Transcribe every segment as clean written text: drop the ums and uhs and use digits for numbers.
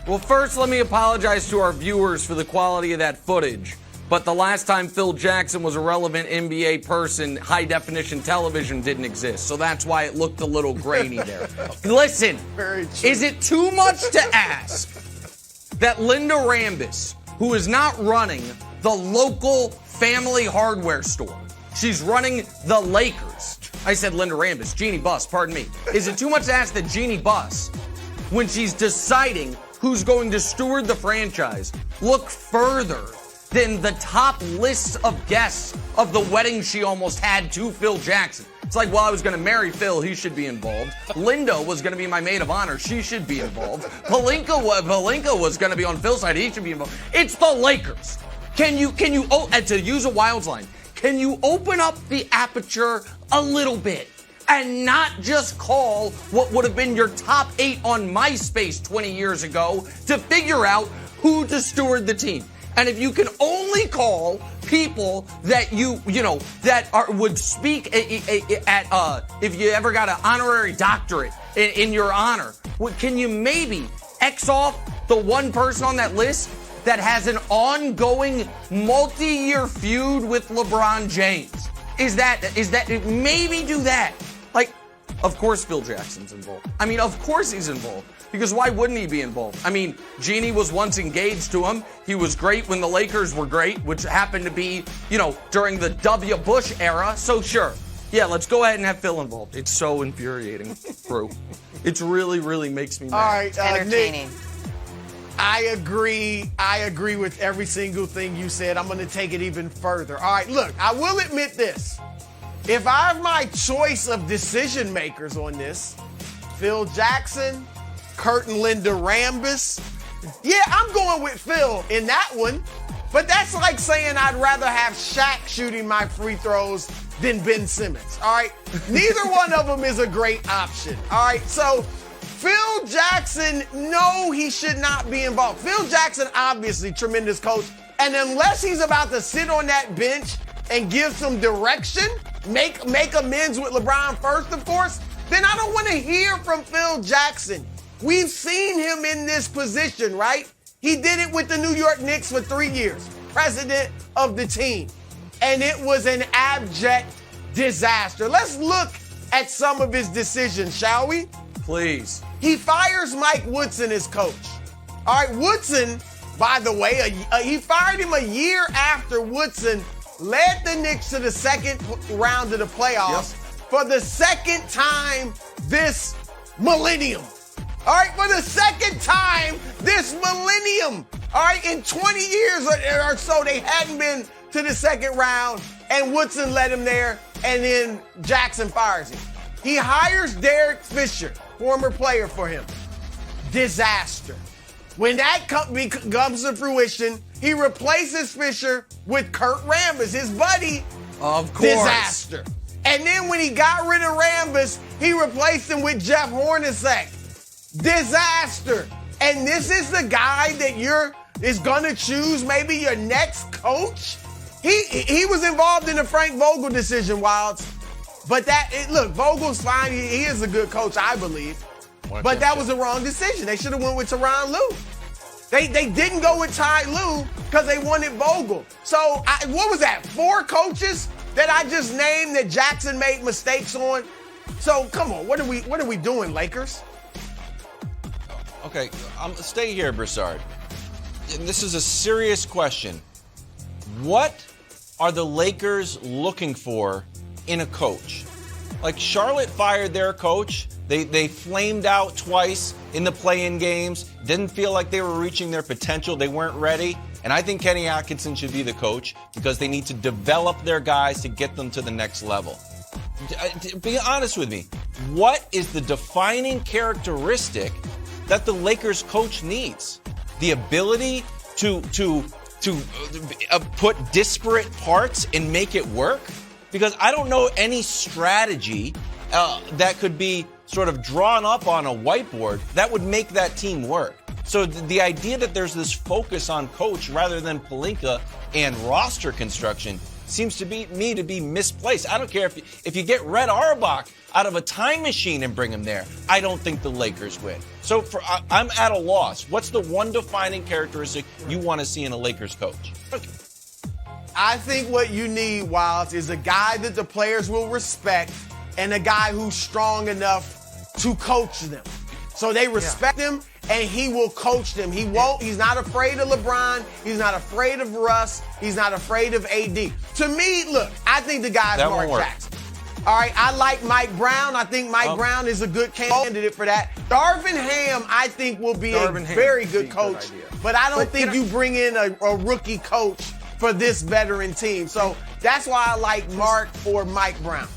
Well, first, let me apologize to our viewers for the quality of that footage. But the last time Phil Jackson was a relevant NBA person, high-definition television didn't exist. So that's why it looked a little grainy there. Listen, is it too much to ask that Linda Rambis, who is not running the local family hardware store, she's running the Lakers. I said Linda Rambis, Jeannie Buss, pardon me. Is it too much to ask that Jeannie Buss, when she's deciding who's going to steward the franchise, look further than the top lists of guests of the wedding she almost had to Phil Jackson? It's like, well, I was going to marry Phil, he should be involved. Linda was going to be my maid of honor, she should be involved. Pelinka was going to be on Phil's side, he should be involved. It's the Lakers. Can you, and to use a Wilds line, can you open up the aperture a little bit and not just call what would have been your top 8 on MySpace 20 years ago to figure out who to steward the team? And if you can only call people that would speak at if you ever got an honorary doctorate in your honor, can you maybe X off the one person on that list that has an ongoing multi-year feud with LeBron James? Is that maybe do that? Like, of course Phil Jackson's involved. I mean, of course he's involved. Because why wouldn't he be involved? I mean, Jeannie was once engaged to him. He was great when the Lakers were great, which happened to be, during the W. Bush era. So sure. Yeah, let's go ahead and have Phil involved. It's so infuriating, bro. It really, really makes me mad. All right, entertaining. Nick, I agree with every single thing you said. I'm going to take it even further. All right, look, I will admit this. If I have my choice of decision makers on this, Phil Jackson, Kurt and Linda Rambis, yeah, I'm going with Phil in that one. But that's like saying I'd rather have Shaq shooting my free throws than Ben Simmons, all right? Neither one of them is a great option, all right? So Phil Jackson, no, he should not be involved. Phil Jackson, obviously, tremendous coach. And unless he's about to sit on that bench and give some direction, make amends with LeBron first, of course, then I don't want to hear from Phil Jackson. We've seen him in this position, right? He did it with the New York Knicks for 3 years, president of the team. And it was an abject disaster. Let's look at some of his decisions, shall we? Please. He fires Mike Woodson as coach. All right, Woodson, by the way, he fired him a year after Woodson led the Knicks to the second round of the playoffs for the second time this millennium. All right, for the second time this millennium. All right, in 20 years or so, they hadn't been to the second round, and Woodson led him there, and then Jackson fires him. He hires Derek Fisher, former player for him. Disaster. When that comes to fruition, he replaces Fisher with Kurt Rambis, his buddy. Of course. Disaster. And then when he got rid of Rambis, he replaced him with Jeff Hornacek. Disaster. And this is the guy that is going to choose maybe your next coach? He was involved in the Frank Vogel decision, Wilds. But look, Vogel's fine. He is a good coach, I believe. But that was the wrong decision. They should have went with Tyronn Lue. They didn't go with Ty Lue because they wanted Vogel. So what was that? 4 coaches that I just named that Jackson made mistakes on? So come on, what are we doing, Lakers? Okay, stay here, Broussard. This is a serious question. What are the Lakers looking for in a coach? Like, Charlotte fired their coach. They flamed out twice in the play-in games. Didn't feel like they were reaching their potential. They weren't ready. And I think Kenny Atkinson should be the coach because they need to develop their guys to get them to the next level. Be honest with me. What is the defining characteristic that the Lakers coach needs? The ability to put disparate parts and make it work? Because I don't know any strategy that could be sort of drawn up on a whiteboard that would make that team work. So the idea that there's this focus on coach rather than Pelinka and roster construction seems to be misplaced. I don't care if you get Red Auerbach out of a time machine and bring him there. I don't think the Lakers win. So I'm at a loss. What's the one defining characteristic you want to see in a Lakers coach? Okay. I think what you need, Wilds, is a guy that the players will respect and a guy who's strong enough to coach them. So they respect him and he will coach them. He's not afraid of LeBron. He's not afraid of Russ. He's not afraid of AD. To me, look, I think the guy's Mark Jackson. All right, I like Mike Brown. I think Mike Brown is a good candidate for that. Darvin Ham, I think, will be a very good coach. But I don't think you bring in a rookie coach for this veteran team. So that's why I like Mark or Mike Brown.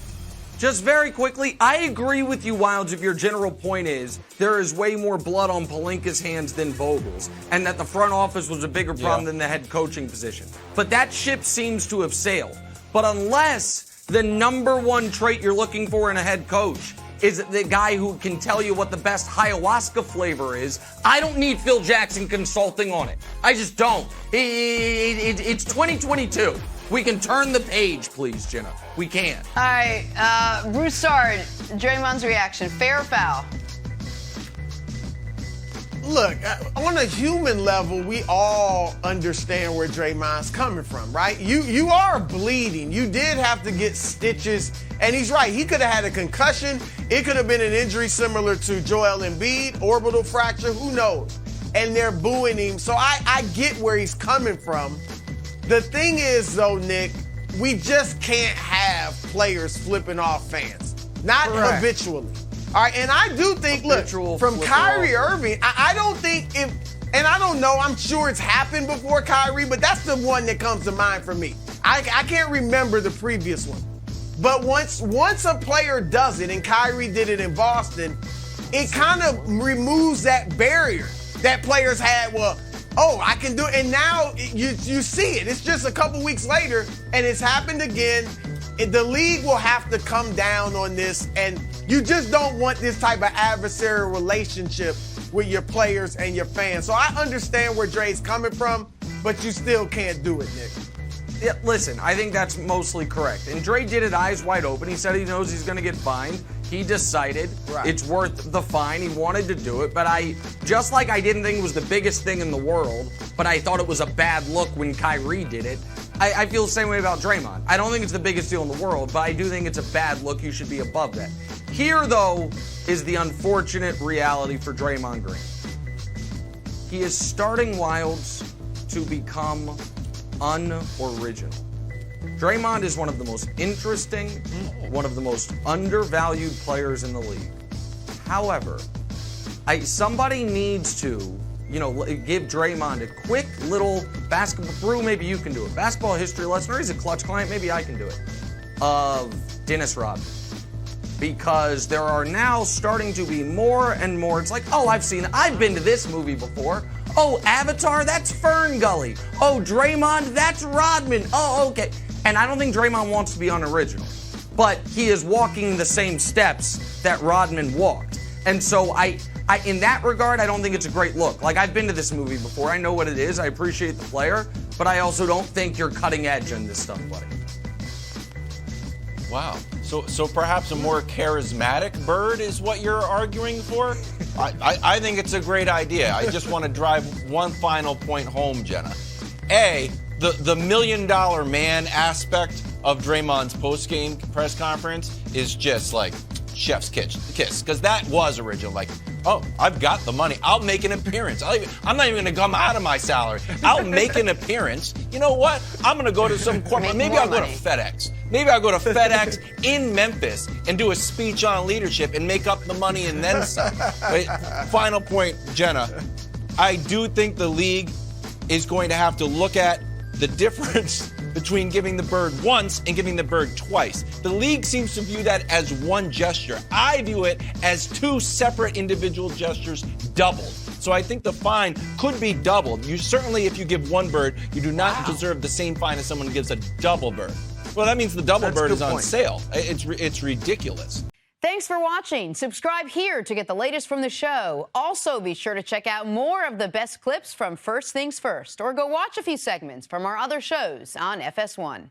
Just very quickly, I agree with you, Wilds, if your general point is there is way more blood on Pelinka's hands than Vogel's, and that the front office was a bigger problem than the head coaching position. But that ship seems to have sailed. But unless the number one trait you're looking for in a head coach is the guy who can tell you what the best ayahuasca flavor is, I don't need Phil Jackson consulting on it. I just don't. It's 2022. We can turn the page, please, Jenna. We can. All right, Broussard, Draymond's reaction, fair or foul? Look, on a human level, we all understand where Draymond's coming from, right? You are bleeding. You did have to get stitches, and he's right. He could have had a concussion. It could have been an injury similar to Joel Embiid, orbital fracture, who knows? And they're booing him. So I get where he's coming from. The thing is, though, Nick, we just can't have players flipping off fans. Not habitually. All right, and I do think, look, from Kyrie Irving, I don't think and I don't know, I'm sure it's happened before Kyrie, but that's the one that comes to mind for me. I can't remember the previous one. But once a player does it, and Kyrie did it in Boston, it kind of removes that barrier that players had, I can do it. And now you see it. It's just a couple weeks later, and it's happened again. The league will have to come down on this, and you just don't want this type of adversarial relationship with your players and your fans. So I understand where Dre's coming from, but you still can't do it, Nick. Yeah, listen, I think that's mostly correct. And Dre did it eyes wide open. He said he knows he's going to get fined. He decided it's worth the fine. He wanted to do it. But just like I didn't think it was the biggest thing in the world, but I thought it was a bad look when Kyrie did it, I feel the same way about Draymond. I don't think it's the biggest deal in the world, but I do think it's a bad look. You should be above that. Here, though, is the unfortunate reality for Draymond Green. He is starting Wilds to become unoriginal. Draymond is one of the most interesting, one of the most undervalued players in the league. However, somebody needs to, give Draymond a quick little basketball, Brew, maybe you can do it. Basketball history lesson, or he's a clutch client, maybe I can do it, of Dennis Rodman. Because there are now starting to be more and more, it's like, I've been to this movie before. Oh, Avatar, that's Fern Gully. Oh, Draymond, that's Rodman. Oh, okay. And I don't think Draymond wants to be unoriginal, but he is walking the same steps that Rodman walked. And so in that regard, I don't think it's a great look. Like, I've been to this movie before. I know what it is. I appreciate the player, but I also don't think you're cutting edge on this stuff, buddy. Wow. So perhaps a more charismatic Bird is what you're arguing for? I think it's a great idea. I just want to drive one final point home, Jenna. The $1 million man aspect of Draymond's post-game press conference is just like chef's kiss, because that was original. Like, I've got the money. I'll make an appearance. I'm not even going to come out of my salary. I'll make an appearance. You know what? I'm going to go to some corporate. Maybe I'll go to FedEx. Maybe I'll go to FedEx in Memphis and do a speech on leadership and make up the money and then some. Final point, Jenna. I do think the league is going to have to look at the difference between giving the Bird once and giving the Bird twice. The league seems to view that as one gesture. I view it as two separate individual gestures doubled. So I think the fine could be doubled. You certainly, if you give one Bird, you do not deserve the same fine as someone who gives a double Bird. Well, that means the double Bird is on sale. It's ridiculous. Thanks for watching. Subscribe here to get the latest from the show. Also, be sure to check out more of the best clips from First Things First, or go watch a few segments from our other shows on FS1.